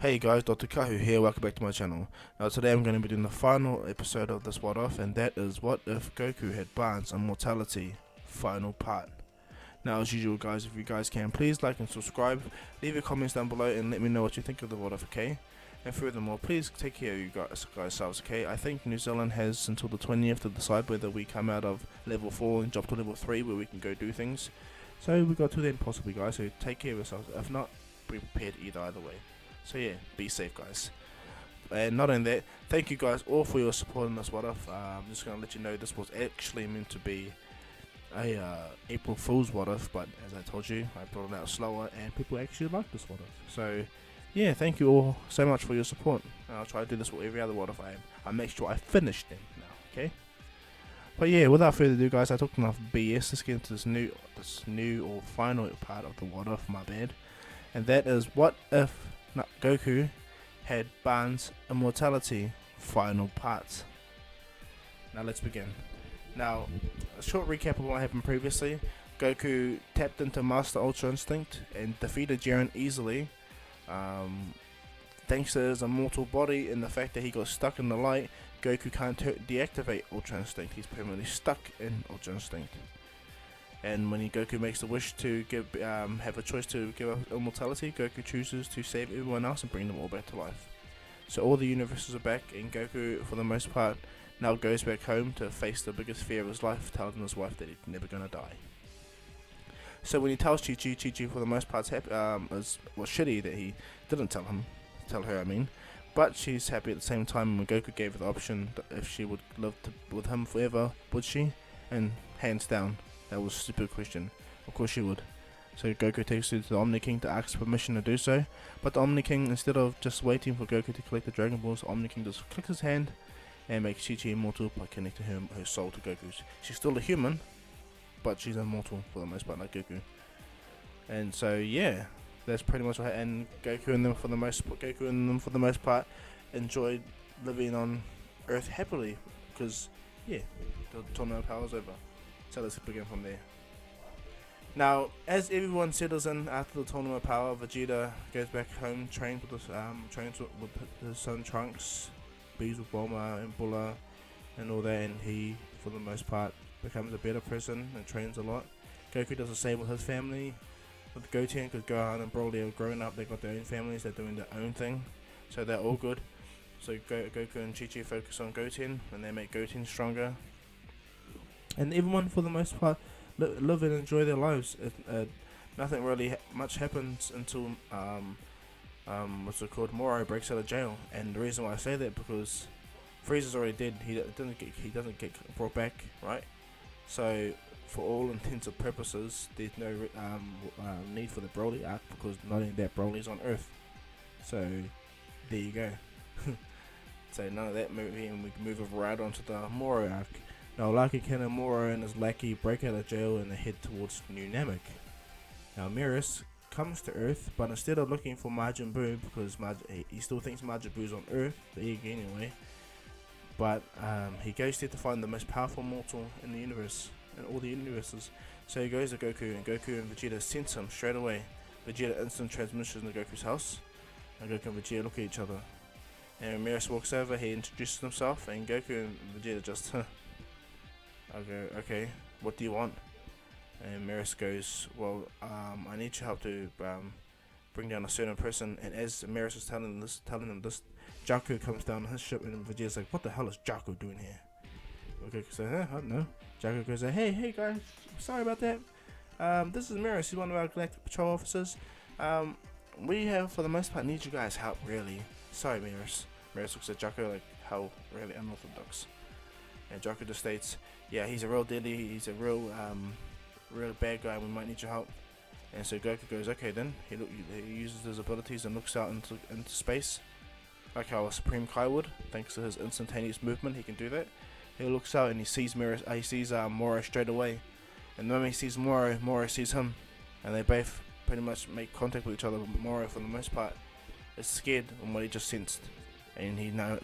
Hey guys, Dr. Kahu here, welcome back to my channel. Now today I'm going to be doing the final episode of this What If, and that is what if Goku had Barnes Immortality final part. Now as usual guys, if you guys can, please like and subscribe, leave your comments down below and let me know what you think of the What If, okay? And furthermore, please take care of you guys yourselves, okay? I think New Zealand has until the 20th to decide whether we come out of level 4 and jump to level 3 where we can go do things. So we got to then possibly guys, so take care of yourselves. If not, be prepared either way. So yeah, be safe guys. And not only that, thank you guys all for your support in this What If. I'm just going to let you know this was actually meant to be a April Fool's What If, but as I told you, I brought it out slower and people actually like this What If. So yeah, thank you all so much for your support. I'll try to do this with every other What If I make sure I finish them now, okay? But yeah, without further ado guys, I talked enough BS. Let's get into this new or final part of the What If, my bad. And that is what if Goku had Barnes Immortality final part. Now let's begin. Now, a short recap of what happened previously. Goku tapped into Master Ultra Instinct and defeated Jiren easily, thanks to his immortal body and the fact that he got stuck in the light. Goku can't deactivate Ultra Instinct, he's permanently stuck in Ultra Instinct. And when Goku makes the wish to have a choice to give up immortality, Goku chooses to save everyone else and bring them all back to life. So all the universes are back, and Goku, for the most part, now goes back home to face the biggest fear of his life, telling his wife that he's never gonna die. So when he tells Chi-Chi for the most part was shitty that he didn't tell her I mean, but she's happy at the same time. When Goku gave her the option if she would live with him forever, would she? And hands down, that was a stupid question. Of course she would. So Goku takes her to the Omni King to ask permission to do so. But the Omni King, instead of just waiting for Goku to collect the Dragon Balls, the Omni King just clicks his hand and makes Chi-Chi immortal by connecting her soul to Goku's. She's still a human, but she's immortal for the most part, like Goku. And so yeah, that's pretty much what. And Goku and them for the most part enjoyed living on Earth happily, because yeah, the tournament power's over. So let's begin from there. Now, as everyone settles in after the tournament power, Vegeta goes back home, trains with his son Trunks, bees with Bulma and Bulla, and all that. And he, for the most part, becomes a better person and trains a lot. Goku does the same with his family, with Goten, because Gohan and Broly are growing up. They got their own families. They're doing their own thing, so they're all good. So Goku and Chi-Chi focus on Goten, and they make Goten stronger. And everyone, for the most part, live and enjoy their lives. Nothing really much happens until what's it called? Moro breaks out of jail. And the reason why I say that, because Frieza's already dead. He doesn't get brought back, right? So for all intents and purposes, there's no need for the Broly arc, because not only that, Broly's on Earth. So there you go. So none of that movie, and we can move right onto the Moro arc. Now Lucky Ken and Moro and his lackey break out of jail and they head towards New Namek. Now Miris comes to Earth, but instead of looking for Majin Buu, because he still thinks Majin Buu's on Earth, the egg anyway, but he goes there to find the most powerful mortal in the universe, in all the universes. So he goes to Goku, and Goku and Vegeta sense him straight away. Vegeta instant transmission to Goku's house, and Goku and Vegeta look at each other. And when Miris walks over, he introduces himself, and Goku and Vegeta just okay, what do you want? And Miris goes, well, I need your help to bring down a certain person. And as Miris is telling him this, Jaco comes down on his ship, and Vegeta's like, what the hell is Jaco doing here? Okay, so I don't know. Jaco goes, hey guys, sorry about that. This is Miris, he's one of our Galactic Patrol officers. We have, for the most part, need you guys' help, really. Sorry, Miris. Miris looks at Jaco like, how really unorthodox. And Jaco just states, yeah, he's a real deadly, he's a real bad guy, we might need your help. And so Goku goes, okay then. He uses his abilities and looks out into space, like how a Supreme Kai would. Thanks to his instantaneous movement, he can do that. He looks out and he sees Moro straight away. And when he sees Moro sees him, and they both pretty much make contact with each other. But Moro, for the most part, is scared of what he just sensed, and he now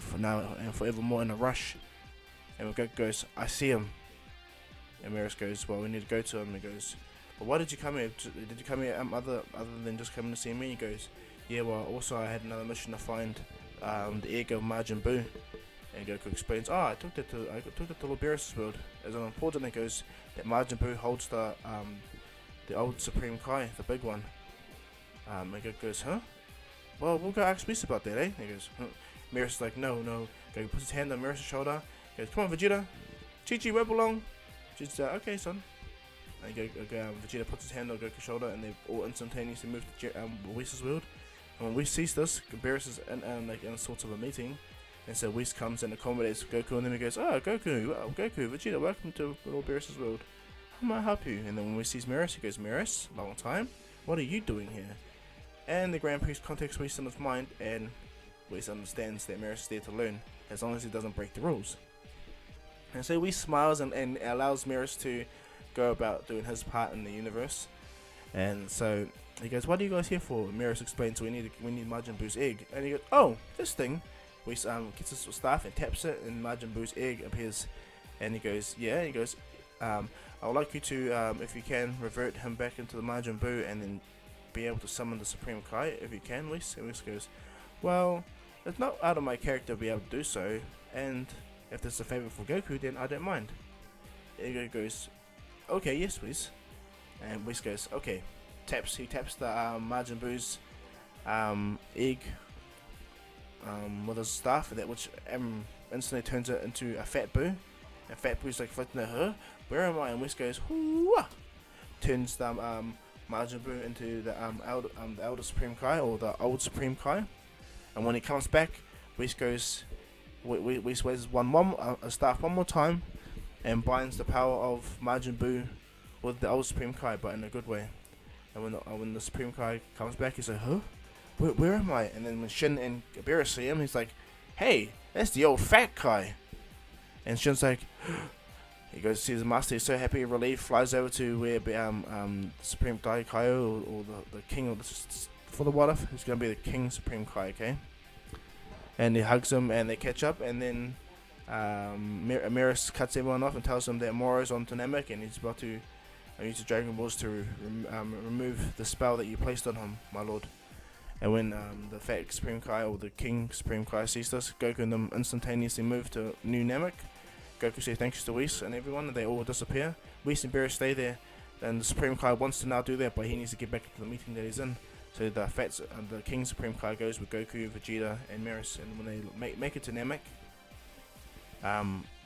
and forevermore in a rush. And Goku goes, I see him. And Miris goes, well, we need to go to him. And he goes, but why did you come here? Did you come here other than just coming to see me? He goes, yeah, well, also I had another mission to find the egg of Majin Buu. And Goku explains, I took that to Lord Beerus' world. As an important, it goes that Majin Buu holds the old Supreme Kai, the big one. And Goku goes, huh? Well, we'll go ask Whis about that, eh? He goes, huh. Beerus is like, no. Goku puts his hand on Beerus' shoulder. He goes, come on, Vegeta. Chi-Chi, where belong? Vegeta's like, okay, son. And Vegeta puts his hand on Goku's shoulder, and they all instantaneously move to Whis' world. And when Whis sees this, Beerus is in sort of a meeting. And so Whis comes and accommodates Goku, and then he goes, Goku, Vegeta, welcome to Lord Beerus' world. How may I help you? And then when Whis sees Beerus, he goes, Beerus, long time? What are you doing here? And the Grand Priest contacts Whis in his mind, and Whis understands that Beerus is there to learn, as long as he doesn't break the rules. And so Whis smiles and allows Beerus to go about doing his part in the universe. And so he goes, what are you guys here for? And Beerus explains, we need Majin Buu's egg. And he goes, oh, this thing. Whis gets his staff and taps it, and Majin Buu's egg appears. And he goes, yeah. He goes, I would like you to, if you can, revert him back into the Majin Buu, and then be able to summon the Supreme Kai, if you can, Whis. And Whis goes, well, it's not out of my character to be able to do so, and if this is a favour for Goku, then I don't mind. And Goku goes, okay, yes, Whis. And Whis goes, okay. He taps the Majin Buu's egg with his staff, that which instantly turns it into a Fat Buu. And Fat Buu's like floating at her. Where am I? And Whis goes, hoo-wah! Turns the Majin Buu into the Elder Supreme Kai, or the Old Supreme Kai. And when he comes back, Whis goes, Whis waves a staff one more time, and binds the power of Majin Buu with the Old Supreme Kai, but in a good way. And when the Supreme Kai comes back, he's like, huh? Where am I? And then when Shin and Beerus see him, he's like, hey, that's the old Fat Kai. And Shin's like, he goes to see his master, he's so happy, relieved, flies over to where Supreme Kai or the king, or for the what if, he's going to be the King Supreme Kai, okay? And he hugs him, and they catch up, and then Beerus cuts everyone off and tells him that Moro's on to Namek, and he's about to use the Dragon Balls to remove the spell that you placed on him, my lord. And when the Fat Supreme Kai, or the King Supreme Kai, sees this, Goku and them instantaneously move to New Namek. Goku says thanks to Whis and everyone, and they all disappear. Whis and Beerus stay there, and the Supreme Kai wants to now do that, but he needs to get back to the meeting that he's in. So the King Supreme Kai goes with Goku, Vegeta, and Beerus, and when they make it to Namek,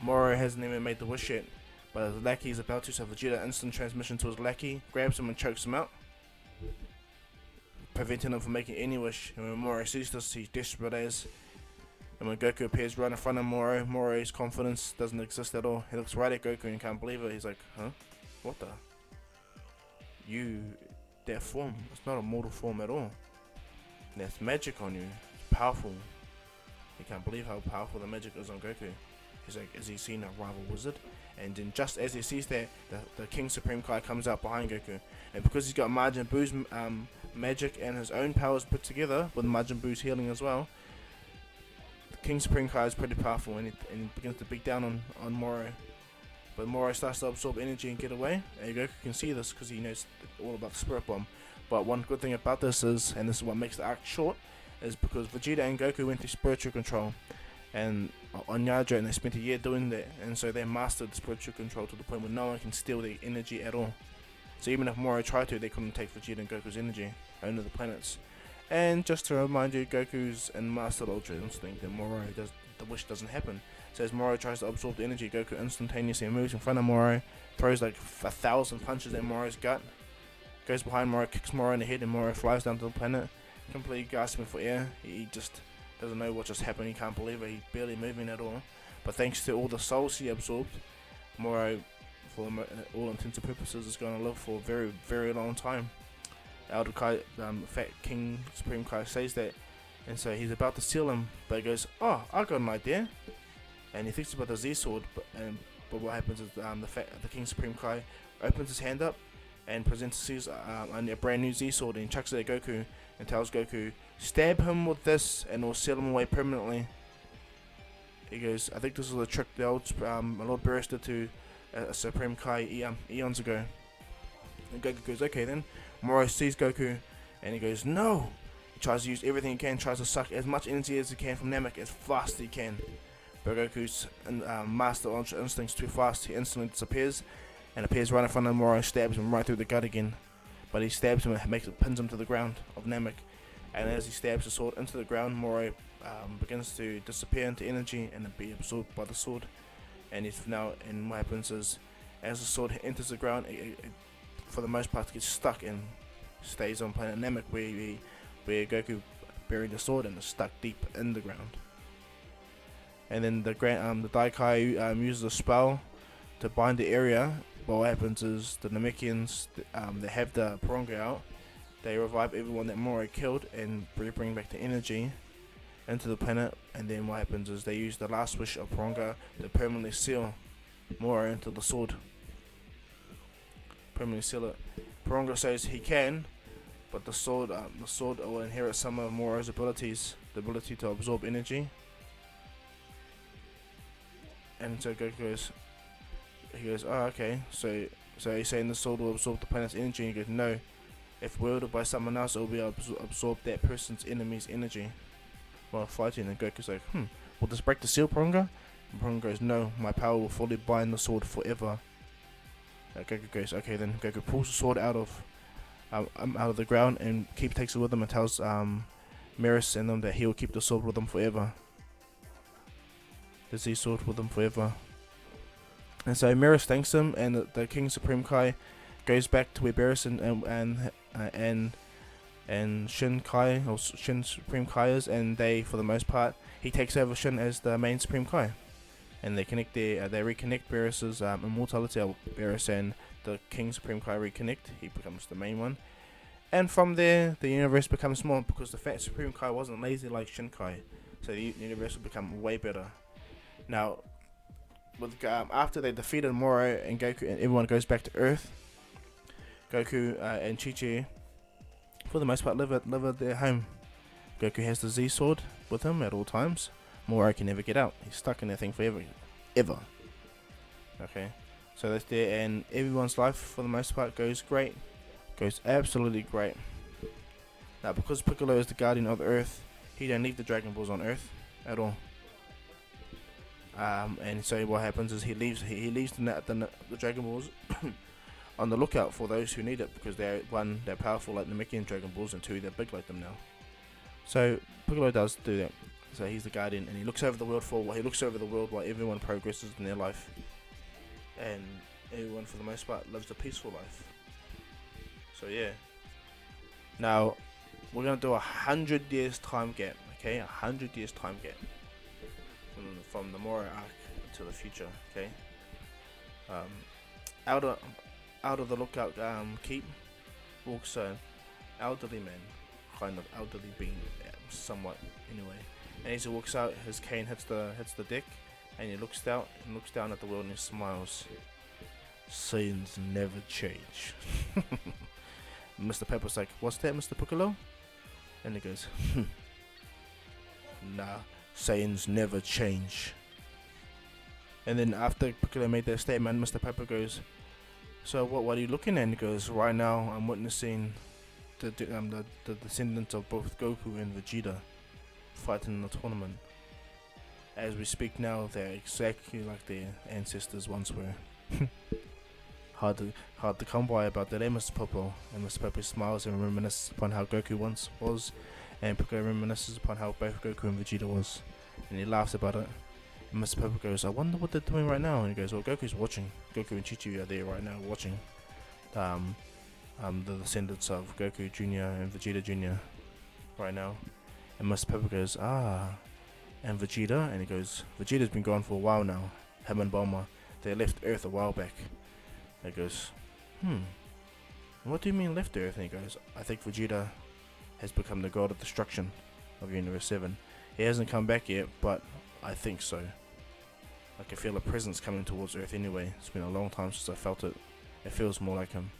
Moro hasn't even made the wish yet, but his lackey is about to, so Vegeta instant transmission to his lackey, grabs him and chokes him out, preventing him from making any wish. And when Moro sees this, he's desperate as. And when Goku appears right in front of Moro, Moro's confidence doesn't exist at all. He looks right at Goku and can't believe it. He's like, huh? What the? That form, it's not a mortal form at all. That's magic on you. It's powerful. He can't believe how powerful the magic is on Goku. He's like, has he seen a rival wizard? And then just as he sees that, the King Supreme Kai comes out behind Goku. And because he's got Majin Buu's magic and his own powers put together, with Majin Buu's healing as well, the King Supreme Kai is pretty powerful, and he begins to beat down on Moro. But Moro starts to absorb energy and get away. And Goku can see this because he knows all about the Spirit Bomb. But one good thing about this is, and this is what makes the arc short, is because Vegeta and Goku went through spiritual control and on Yadra, and they spent a year doing that, and so they mastered spiritual control to the point where no one can steal their energy at all. So even if Moro tried to, they couldn't take Vegeta and Goku's energy, only the planets. And just to remind you, Goku's in Mastered Ultra Instinct, and the wish doesn't happen. So as Moro tries to absorb the energy, Goku instantaneously moves in front of Moro, throws like 1,000 punches at Moro's gut, goes behind Moro, kicks Moro in the head, and Moro flies down to the planet, completely gasping for air. He just doesn't know what just happened. He can't believe it. He's barely moving at all. But thanks to all the souls he absorbed, Moro, for all intents and purposes, is going to live for a very, very long time. Elder Kai, Fat King Supreme Kai says that, and so he's about to steal him, but he goes, "Oh, I got an idea," and he thinks about the Z Sword. But what happens is the King Supreme Kai opens his hand up and presents a brand new Z Sword, and he chucks it at Goku and tells Goku, "Stab him with this, and we'll seal him away permanently." He goes, "I think this is a trick the old Lord Beerus did to a Supreme Kai eons ago." And Goku goes, "Okay then." Moro sees Goku, and he goes, "No!" He tries to use everything he can, tries to suck as much energy as he can from Namek as fast as he can. But Goku's master Ultra Instinct's too fast. He instantly disappears and appears right in front of Moro, stabs him right through the gut again. But he stabs him and pins him to the ground of Namek. And as he stabs the sword into the ground, Moro begins to disappear into energy and be absorbed by the sword. And what happens is, as the sword enters the ground, it for the most part gets stuck and stays on planet Namek, where Goku buried the sword and is stuck deep in the ground. And then the Daikai uses a spell to bind the area. But what happens is the Namekians, they have the Porunga out. They revive everyone that Moro killed and bring back the energy into the planet. And then what happens is they use the last wish of Porunga to permanently seal Moro into the sword. Permanently seal it. Porunga says he can, but the sword will inherit some of Moro's abilities, the ability to absorb energy. And so Goku goes, oh okay, so he's saying the sword will absorb the planet's energy, and he goes, no, if wielded by someone else, it will be able to absorb that person's enemy's energy while fighting. And Goku's like, will this break the seal, Porunga? And Porunga goes, no, my power will fully bind the sword forever. Goku goes, okay then. Goku pulls the sword out of the ground and takes it with him and tells Meris and them that he will keep the sword with him forever. The Z sword with him forever. And so Meris thanks him, and the King Supreme Kai goes back to where Beerus and Shin Kai, or Shin Supreme Kai is, and they, for the most part, he takes over Shin as the main Supreme Kai, and they reconnect Beerus's immortality. Beerus and the King Supreme Kai reconnect. He becomes the main one, and from there the universe becomes small because the fat Supreme Kai wasn't lazy like Shin Kai, so the universe will become way better. Now, after they defeated Moro and Goku and everyone goes back to Earth, Goku and Chi-Chi, for the most part, live at their home. Goku has the Z sword with him at all times. Moro can never get out. He's stuck in that thing forever. Ever. Okay. So that's there, and everyone's life, for the most part, goes great. Goes absolutely great. Now, because Piccolo is the guardian of Earth, he don't leave the Dragon Balls on Earth at all. And so what happens is he leaves the Dragon Balls on the lookout for those who need it, because they're powerful like the Namekian Dragon Balls, and two, they're big like them now. So Piccolo does do that. So he's the guardian, and he looks over the world while everyone progresses in their life, and everyone for the most part lives a peaceful life. So yeah. Now we're gonna do 100 years time gap. Okay, 100 years time gap from the Moro arc to the future. Okay. Out of the lookout keep walks an elderly man, kind of elderly being, somewhat anyway. And as he walks out, his cane hits the deck, and he looks down at the world and he smiles. Saiyans never change. Mr. Pepper's like, what's that, Mr. Piccolo? And he goes, nah, Saiyans never change. And then after Piccolo made that statement, Mr. Pepper goes, so what are you looking at? And he goes, right now I'm witnessing the descendants of both Goku and Vegeta fighting in the tournament. As we speak now, they're exactly like their ancestors once were. hard to come by about that, Mr. Popo. And Mr. Popo smiles and reminisces upon how Goku once was, and Piccolo reminisces upon how both Goku and Vegeta was, and he laughs about it. And Mr. Popo goes, I wonder what they're doing right now. And he goes, well, Goku's watching. Goku and Chi-Chi are there right now watching the descendants of Goku Jr. and Vegeta Jr. right now. And Mr. Pepper goes, and Vegeta? And he goes, Vegeta's been gone for a while now. Him and Bulma, they left Earth a while back. And he goes, what do you mean left Earth? And he goes, I think Vegeta has become the god of destruction of Universe 7. He hasn't come back yet, but I think so. I can feel a presence coming towards Earth anyway. It's been a long time since I felt it. It feels more like him.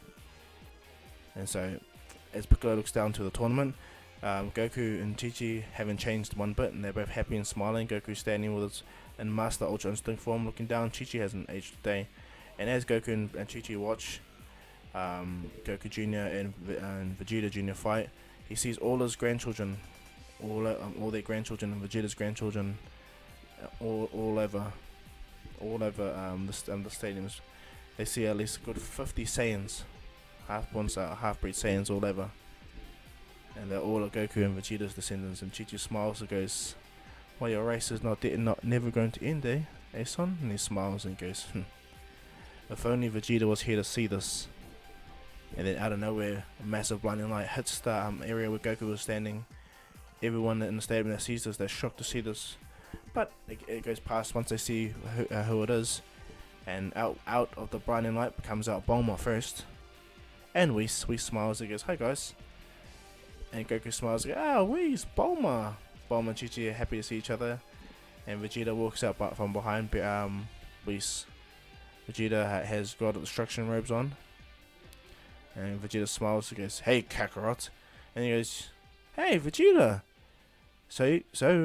And so, as Piccolo looks down to the tournament, Goku and Chi-Chi haven't changed one bit, and they're both happy and smiling. Goku standing with his in Master Ultra Instinct form looking down. Chi-Chi hasn't aged a day. And as Goku and Chi-Chi watch Goku Jr. and Vegeta Jr. fight, he sees all his grandchildren, all their grandchildren and Vegeta's grandchildren, all over the stadiums. They see at least a good 50 Saiyans, half-breed Saiyans all over, and they're all Goku and Vegeta's descendants. And Chi-Chi smiles and goes, "Well, your race is never going to end, eh, son?" And he smiles and goes, "If only Vegeta was here to see this." And then out of nowhere, a massive blinding light hits the area where Goku was standing. Everyone in the stadium that sees this, they're shocked to see this, but it goes past once they see who it is. And out of the blinding light comes out Bulma first, and Whis smiles and goes, "Hi guys." And Goku smiles and goes, "Ah, Whis, Bulma." Bulma and Chi-Chi are happy to see each other, and Vegeta walks out from behind Whis. Vegeta has God of Destruction robes on, and Vegeta smiles and goes, "Hey Kakarot," and he goes, "Hey Vegeta, so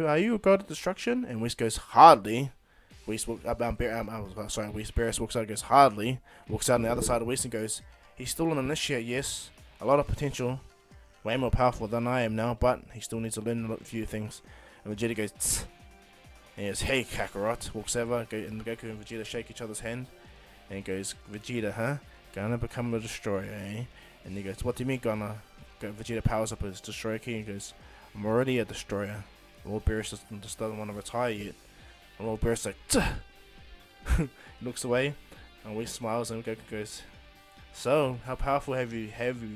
are you a God of Destruction?" And Whis goes, "Hardly." Whis walks Beerus walks out and goes, "Hardly." Walks out on the other side of Whis and goes, "He's still an initiate, yes, a lot of potential, way more powerful than I am now, but he still needs to learn a few things." And Vegeta goes, "Tss." And he goes, "Hey Kakarot." Walks over, and Goku and Vegeta shake each other's hand, and he goes, "Vegeta, huh? Gonna become a destroyer, eh?" And he goes, "What do you mean gonna?" Vegeta powers up his destroyer key and goes, "I'm already a destroyer." Lord Beerus just doesn't want to retire yet. And Lord Beerus like, he looks away, and Whis smiles, and Goku goes, "So, how powerful have you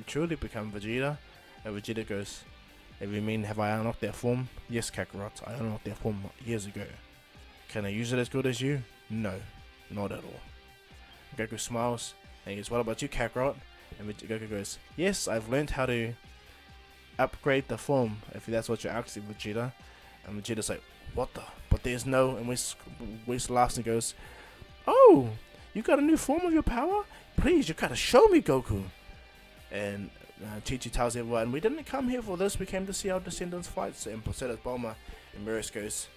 truly become, Vegeta?" And Vegeta goes, "If you mean have I unlocked that form? Yes, Kakarot, I unlocked that form years ago. Can I use it as good as you? No, not at all." And Goku smiles, and he goes, "What about you, Kakarot?" And Goku goes, "Yes, I've learned how to upgrade the form, if that's what you're asking, Vegeta." And Vegeta's like, "What the? But there's no..." And Whis laughs and goes, "Oh, you got a new form of your power? Please, you gotta show me, Goku." And Chi-Chi tells everyone, "We didn't come here for this, we came to see our descendants fight." So so does Bulma. And Beerus looks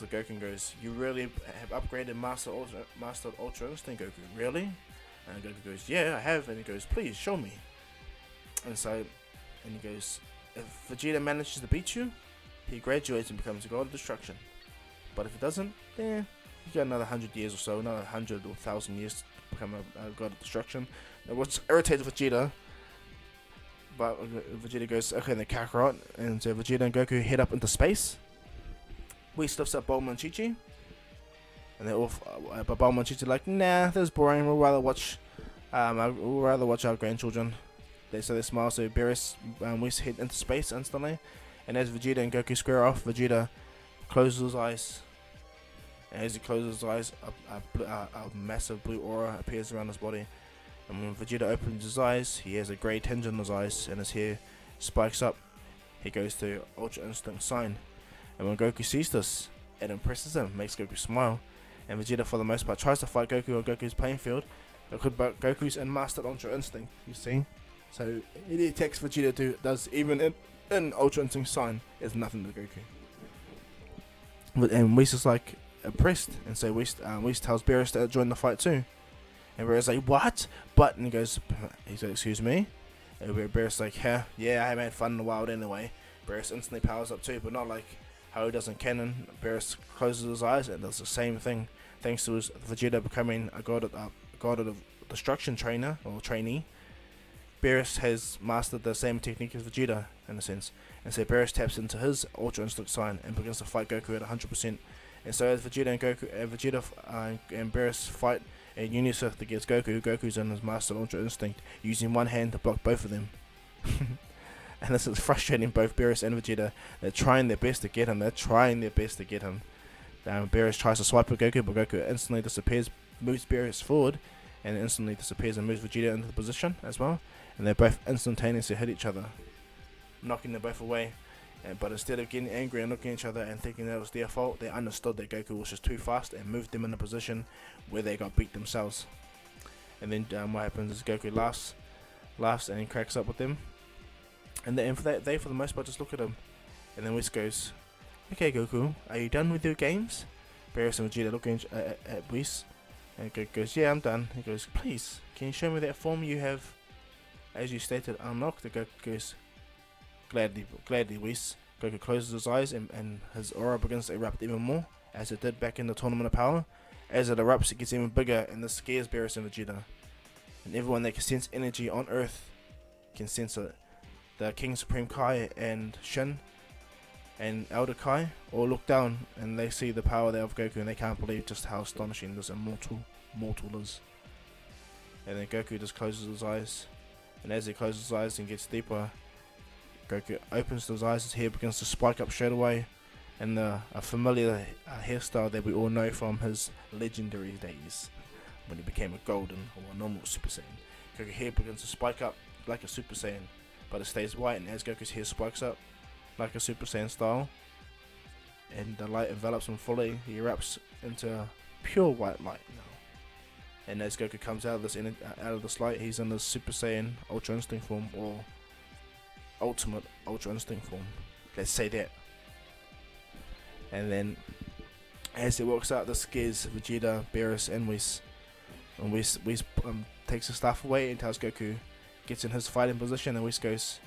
at Goku and goes, "You really have upgraded Master Ultra Instinct, Goku, really?" And Goku goes, "Yeah, I have." And he goes, "Please, show me." And he goes, "If Vegeta manages to beat you, he graduates and becomes a God of Destruction. But if it doesn't, you got another 100 years or so, another 100 or 1,000 years to become a God of Destruction." And which irritates Vegeta. But Vegeta goes, "Okay, then Kakarot." And so Vegeta and Goku head up into space. Whis lifts up Bulma and Chi-Chi. And they're all, but Bulma and Chi-Chi are like, "Nah, this is boring. We'll rather watch our grandchildren." So they smile. So Beerus and Whis head into space instantly. And as Vegeta and Goku square off, Vegeta closes his eyes. And as he closes his eyes, a massive blue aura appears around his body. And when Vegeta opens his eyes, he has a grey tinge in his eyes, and his hair spikes up. He goes to Ultra Instinct sign. And when Goku sees this, it impresses him, makes Goku smile. And Vegeta, for the most part, tries to fight Goku on Goku's playing field, but Goku's in Master Ultra Instinct, you see. So any attacks Vegeta does, even in Ultra Instinct sign, is nothing to Goku. And Whis is like impressed, and so Whis tells Beerus to join the fight too. And Beerus is like, "What?" But and he goes, "Excuse me?" And Beerus is like, "Yeah, I haven't had fun in the wild anyway." Beerus instantly powers up too, but not like how he does in canon. Beerus closes his eyes and does the same thing, thanks to his Vegeta becoming a God of Destruction trainer or trainee. Beerus has mastered the same technique as Vegeta in a sense, and so Beerus taps into his Ultra Instinct sign and begins to fight Goku at 100%. And so as Vegeta and Beerus fight in unison against Goku's in his Master Ultra Instinct, using one hand to block both of them. And this is frustrating both Beerus and Vegeta. They're trying their best to get him. Beerus tries to swipe at Goku, but Goku instantly disappears, moves Beerus forward, and instantly disappears and moves Vegeta into the position as well. And they both instantaneously hit each other, knocking them both away. But instead of getting angry and looking at each other and thinking that it was their fault, they understood that Goku was just too fast and moved them in a position where they got beat themselves. And then what happens is Goku laughs and he cracks up with them. And they for the most part just look at him. And then Whis goes, "Okay, Goku, are you done with your games?" Beerus and Vegeta look at Whis, and Goku goes, "Yeah, I'm done." He goes, "Please, can you show me that form you have, as you stated, unlocked?" The Goku goes, gladly Whis. Goku closes his eyes and his aura begins to erupt even more, as it did back in the Tournament of Power. As it erupts, it gets even bigger, and this scares Beerus and Vegeta. And everyone that can sense energy on Earth can sense it. The King Supreme Kai and Shin and Elder Kai all look down and they see the power there of Goku, and they can't believe just how astonishing this mortal is. And then Goku just closes his eyes, and as he closes his eyes and gets deeper, Goku opens his eyes, his hair begins to spike up straight away, and a familiar hairstyle that we all know from his legendary days when he became a golden or a normal Super Saiyan. Goku's hair begins to spike up like a Super Saiyan, but it stays white, and as Goku's hair spikes up like a Super Saiyan style and the light envelops him fully, he erupts into pure white light now. And as Goku comes out of this light, he's in the Super Saiyan Ultra Instinct form, or Ultimate Ultra Instinct form. Let's say that. And then, as he walks out, this scares Vegeta, Beerus, and Whis. And Whis takes the staff away and tells Goku, gets in his fighting position, and Whis goes,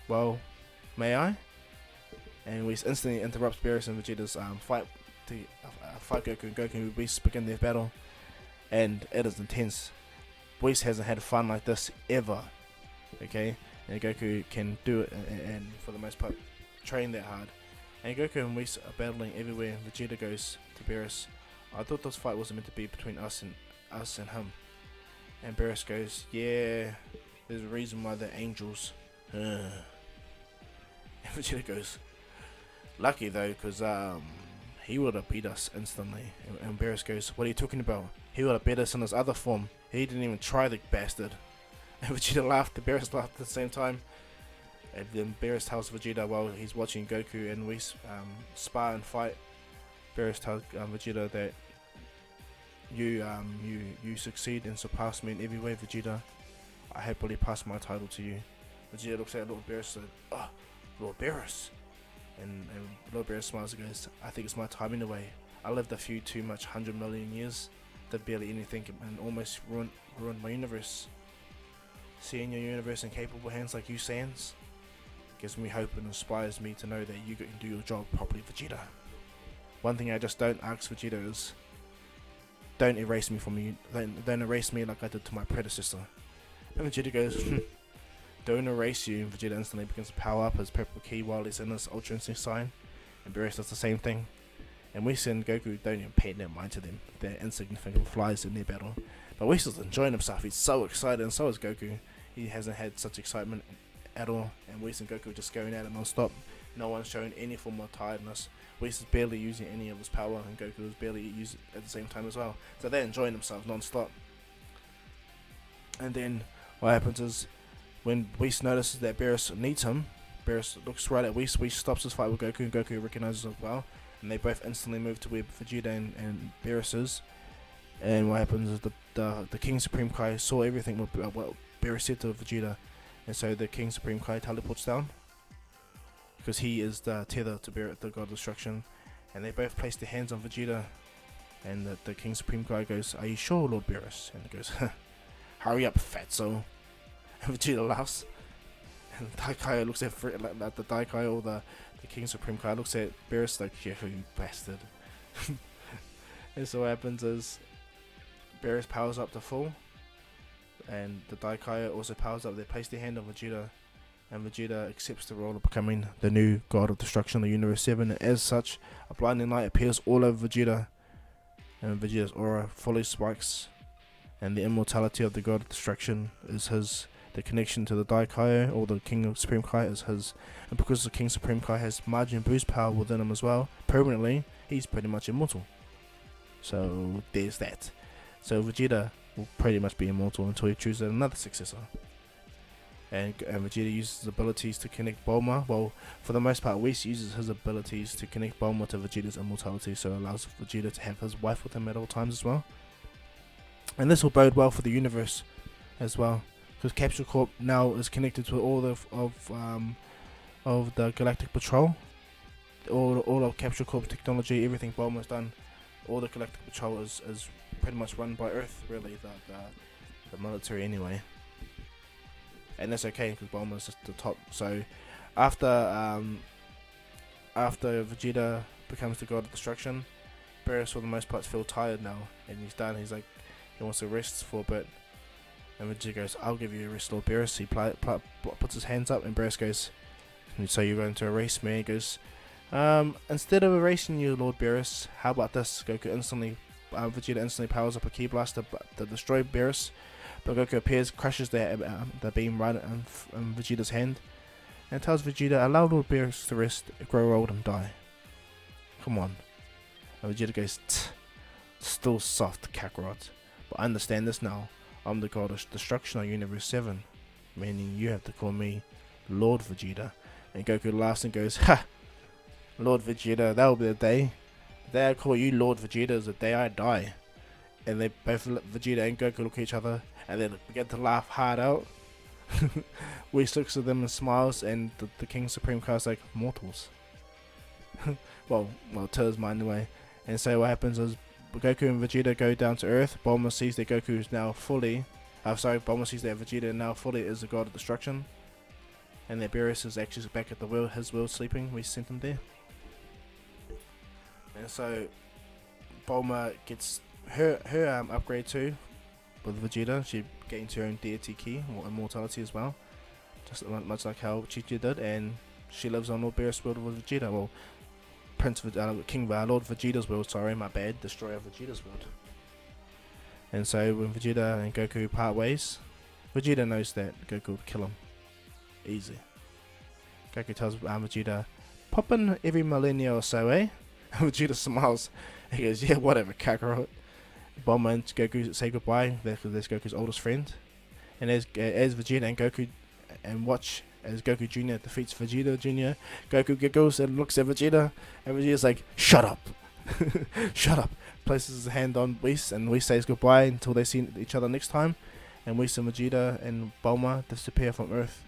"Well, may I?" And Whis instantly interrupts Beerus and Vegeta's fight to fight Goku. And Goku and Whis begin their battle, and it is intense. Whis hasn't had fun like this ever. Okay, and Goku can do it, and for the most part, train that hard. And Goku and Whis are battling everywhere. Vegeta goes to Beerus, "I thought this fight wasn't meant to be between us and him." And Beerus goes, "Yeah, there's a reason why they're angels." And Vegeta goes, "Lucky though, because he would have beat us instantly." And Beerus goes, "What are you talking about? He would have beat us in his other form. He didn't even try, the bastard." And Vegeta laughed, and Beerus laughed at the same time. And then Beerus tells Vegeta while he's watching Goku and Whis spar and fight, Beerus tells Vegeta that you succeed and surpass me in every way, Vegeta. I happily pass my title to you. Vegeta looks at Lord Beerus and says, "Oh, Lord Beerus." And Lord Beerus smiles and goes, "I think it's my time in a way. I lived a few too much 100 million years, did barely anything, and almost ruined my universe. Seeing your universe in capable hands like you Saiyans gives me hope and inspires me to know that you can do your job properly, Vegeta. One thing I just don't ask, Vegeta, is don't erase me from you. Don't erase me like I did to my predecessor." And Vegeta goes, "Don't erase you." And Vegeta instantly begins to power up his purple key while he's in this Ultra Instinct sign. And Beerus does the same thing. And Whis and Goku don't even pay no mind to them. They're insignificant flies in their battle. But Whis is enjoying himself. He's so excited, and so is Goku. He hasn't had such excitement at all. And Whis and Goku are just going at it non-stop. No one's showing any form of tiredness. Whis is barely using any of his power, and Goku is barely using it at the same time as well. So they're enjoying themselves non-stop. And then what happens is, when Whis notices that Beerus needs him, Beerus looks right at Whis. Whis stops his fight with Goku, and Goku recognizes as well. And they both instantly move to where Vegeta and Beerus is. And what happens is the King Supreme Kai saw everything what Beerus said to Vegeta. And so the King Supreme Kai teleports down, because he is the tether to Beerus, the God of Destruction. And they both place their hands on Vegeta. And the King Supreme Kai goes, "Are you sure, Lord Beerus?" And he goes, "Hurry up, fatso." And Vegeta laughs. And the Daikai looks at the Daikai, or the King Supreme Kai looks at Beerus like, "Yeah, you bastard." And so what happens is, Beerus powers up to full, and the Daikai also powers up. They place their hand on Vegeta, and Vegeta accepts the role of becoming the new God of Destruction, the Universe 7. And as such, a blinding light appears all over Vegeta, and Vegeta's aura fully spikes, and the immortality of the God of Destruction is his. The connection to the Daikai, or the King Supreme Kai, is his. And because the King Supreme Kai has Majin Buu's power within him as well, permanently, he's pretty much immortal. So there's that. So Vegeta will pretty much be immortal until he chooses another successor. And Vegeta uses his abilities to connect Bulma. Well, for the most part, Whis uses his abilities to connect Bulma to Vegeta's immortality, so it allows Vegeta to have his wife with him at all times as well. And this will bode well for the universe as well, because Capsule Corp now is connected to all of the Galactic Patrol, all of Capsule Corp's technology, everything Bulma's done. All the Galactic Patrol is pretty much run by Earth, really, the military anyway. And that's okay, because Bulma's just the top. So after after Vegeta becomes the god of destruction, Beerus for the most part feels tired now, and he's done. He's like, he wants to rest for a bit, and Vegeta goes, "I'll give you a rest, Lord Beerus." He puts his hands up, and Beerus goes, "So you're going to erase me?" He goes, "Instead of erasing you, Lord Beerus, how about this?" Vegeta instantly powers up a Ki Blaster to destroy Beerus, but Goku appears, crushes the beam right in Vegeta's hand, and tells Vegeta, "Allow Lord Beerus to rest, grow old, and die. Come on." And Vegeta goes, "Still soft, Kakarot. But I understand this now. I'm the god of destruction on Universe 7. Meaning you have to call me Lord Vegeta." And Goku laughs and goes, "Ha! Lord Vegeta, that will be the day. The day I call you Lord Vegeta is the day I die." And they both, Vegeta and Goku, look at each other and then begin to laugh hard out. Whis looks at them and smiles, and the King Supreme cast like, "Mortals." well, to his mind anyway. And so what happens is Goku and Vegeta go down to Earth. Bulma sees that Goku is now fully, Bulma sees that Vegeta now fully is the god of destruction, and that Beerus is actually back at the wheel, his wheel, sleeping. We sent him there. And so Bulma gets her upgrade too with Vegeta. She gains her own deity key, or immortality as well, just much like how Chi-Chi did, and she lives on Lord Beerus' world with Vegeta. Well, Lord Vegeta's world, sorry, my bad, destroyer of Vegeta's world. And so when Vegeta and Goku part ways, Vegeta knows that Goku will kill him. Easy. Goku tells Vegeta, "Pop in every millennia or so, eh?" And Vegeta smiles. He goes, "Yeah, whatever, Kakarot." Bulma and Goku say goodbye. That's Goku's oldest friend. And as Vegeta and Goku watch as Goku Jr. defeats Vegeta Jr., Goku giggles and looks at Vegeta, and Vegeta's like, "Shut up." "Shut up." Places his hand on Whis, and Whis says goodbye until they see each other next time. And Whis and Vegeta and Bulma disappear from Earth.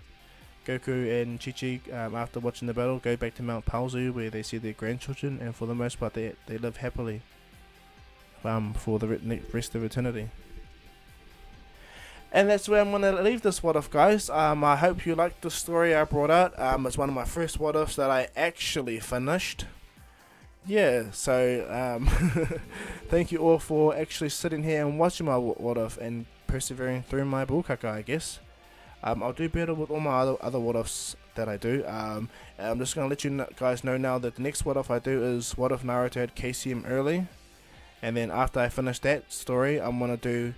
Goku and Chi-Chi, after watching the battle, go back to Mount Paozu, where they see their grandchildren, and for the most part they live happily for the rest of eternity. And that's where I'm going to leave this what if, guys. I hope you liked the story I brought out. It's one of my first what ifs that I actually finished. Yeah, so thank you all for actually sitting here and watching my what if and persevering through my bullkaka, I guess. I'll do better with all my other what ifs that I do. I'm just going to let you guys know now that the next what if I do is what if Naruto had KCM early. And then after I finish that story, I'm going to do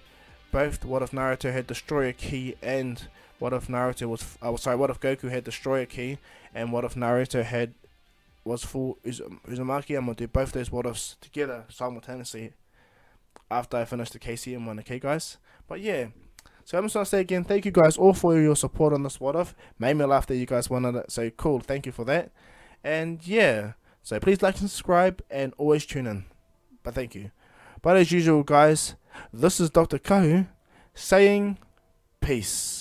both what if Naruto had Destroyer Key and what if Naruto was what if Goku had Destroyer Key and what if Naruto was full Uzumaki. I'm going to do both those what ifs together simultaneously after I finish the KCM one, okay guys? But yeah, so I'm just going to say again, thank you guys all for your support on this what if. Made me laugh that you guys wanted it, so cool, thank you for that. And yeah, so please like and subscribe and always tune in. But thank you. But as usual guys, this is Dr. Kahu saying peace.